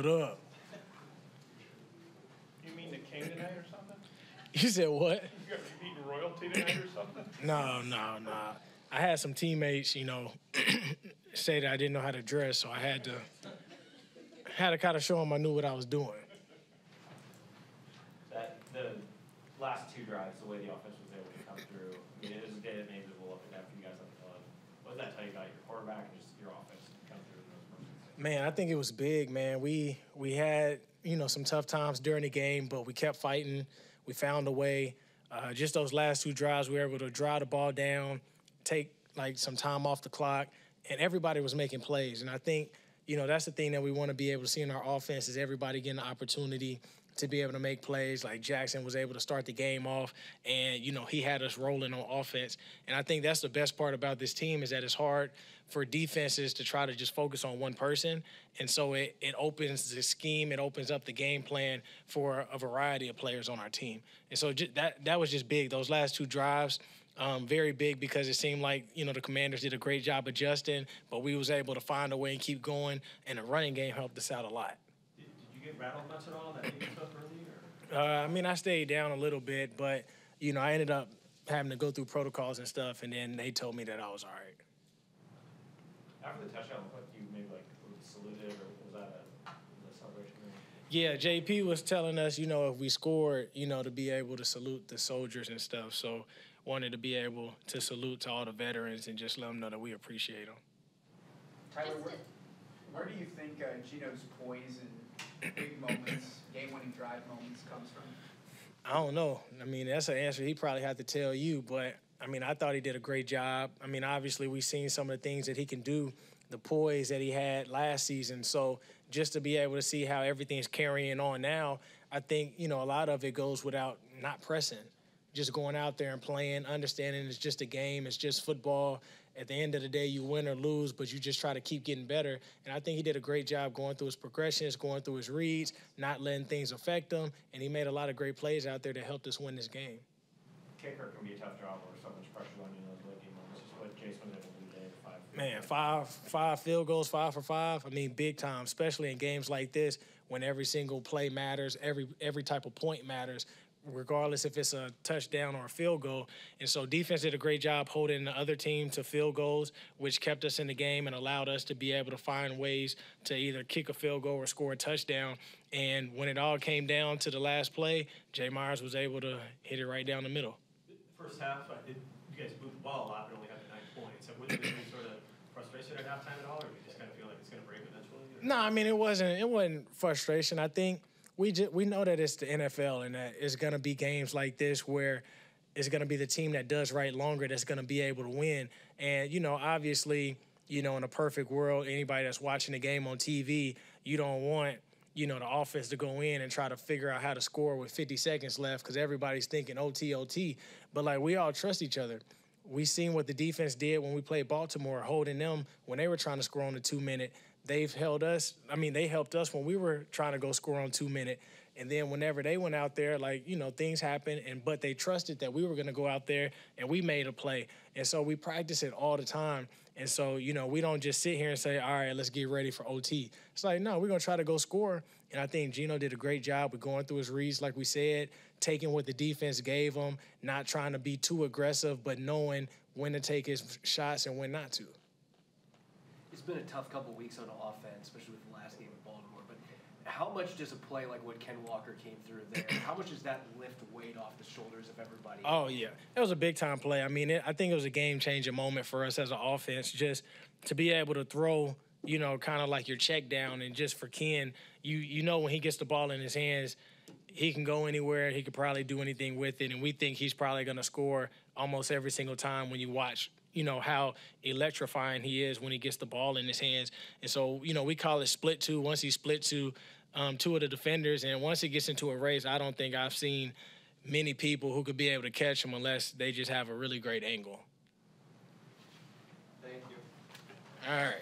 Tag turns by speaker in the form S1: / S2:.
S1: What up?
S2: You mean the king tonight or something?
S1: You said what?
S2: You got beating royalty tonight or something?
S1: No. I had some teammates, say that I didn't know how to dress, so I had to kind of show them I knew what I was doing.
S3: The last two drives, the way the offense was able to come through, I mean, it was a day that made it a little up and down for you guys on the field. What does that tell you about your quarterback and just your offense to come through in those moments?
S1: Man, I think it was big, man. We had, some tough times during the game, but we kept fighting. We found a way. Just those last two drives, we were able to drive the ball down, take some time off the clock, and everybody was making plays. And I think, that's the thing that we want to be able to see in our offense is everybody getting the opportunity to be able to make plays. Like Jackson was able to start the game off, and, he had us rolling on offense. And I think that's the best part about this team is that it's hard for defenses to try to just focus on one person. And so it opens the scheme, it opens up the game plan for a variety of players on our team. And so that was just big. Those last two drives, very big because it seemed like, the Commanders did a great job adjusting, but we was able to find a way and keep going, and the running game helped us out a lot.
S3: Did you get rattled much at all that stuff early?
S1: I stayed down a little bit, but, I ended up having to go through protocols and stuff, and then they told me that I was all right.
S3: After the touchdown, what you maybe saluted, or was that a celebration?
S1: Yeah, JP was telling us, if we scored, to be able to salute the soldiers and stuff. So wanted to be able to salute to all the veterans and just let them know that we appreciate them.
S4: Tyler, where do you think Geno's poise and big moments, game-winning drive moments comes from?
S1: I don't know. That's an answer he probably had to tell you, but I thought he did a great job. Obviously we've seen some of the things that he can do, the poise that he had last season. So just to be able to see how everything's carrying on now, I think, a lot of it goes without not pressing. Just going out there and playing, understanding it's just a game, it's just football. At the end of the day, you win or lose, but you just try to keep getting better. And I think he did a great job going through his progressions, going through his reads, not letting things affect him, and he made a lot of great plays out there that helped us win this game.
S3: Kicker can be a tough job or so much pressure on you in those late game moments. Just what Jason was able to do today,
S1: five field goals, 5 for 5. Big time, especially in games like this when every single play matters, every type of point matters, regardless if it's a touchdown or a field goal. And so defense did a great job holding the other team to field goals, which kept us in the game and allowed us to be able to find ways to either kick a field goal or score a touchdown. And when it all came down to the last play, Jay Myers was able to hit it right down the middle.
S3: First half, you guys moved the ball a lot but only had 9 points. So was there any sort of frustration at halftime at all, or do you just kind of feel like it's going to break eventually?
S1: No, it wasn't frustration. I think we know that it's the NFL and that it's going to be games like this where it's going to be the team that does right longer that's going to be able to win. And, obviously, in a perfect world, anybody that's watching the game on TV, you don't want, the offense to go in and try to figure out how to score with 50 seconds left because everybody's thinking OT. But, we all trust each other. We seen what the defense did when we played Baltimore, holding them when they were trying to score on the 2-minute. They've held us. They helped us when we were trying to go score on 2-minute. And then whenever they went out there, things happened, but they trusted that we were going to go out there and we made a play. And so we practice it all the time. And so, we don't just sit here and say, all right, let's get ready for OT. It's no, we're going to try to go score. And I think Geno did a great job with going through his reads, like we said, taking what the defense gave him, not trying to be too aggressive, but knowing when to take his shots and when not to.
S5: It's been a tough couple weeks on offense, especially with the last game in Baltimore. But how much does a play like what Ken Walker came through there, how much does that lift weight off the shoulders of everybody?
S1: Oh, yeah. It was a big-time play. I think it was a game-changing moment for us as an offense, just to be able to throw, kind of like your check down. And just for Ken, when he gets the ball in his hands, he can go anywhere. He could probably do anything with it. And we think he's probably going to score almost every single time when you watch how electrifying he is when he gets the ball in his hands. And so, we call it split two. Once he split to 2 of the defenders, and once he gets into a race, I don't think I've seen many people who could be able to catch him unless they just have a really great angle.
S5: Thank you.
S1: All right.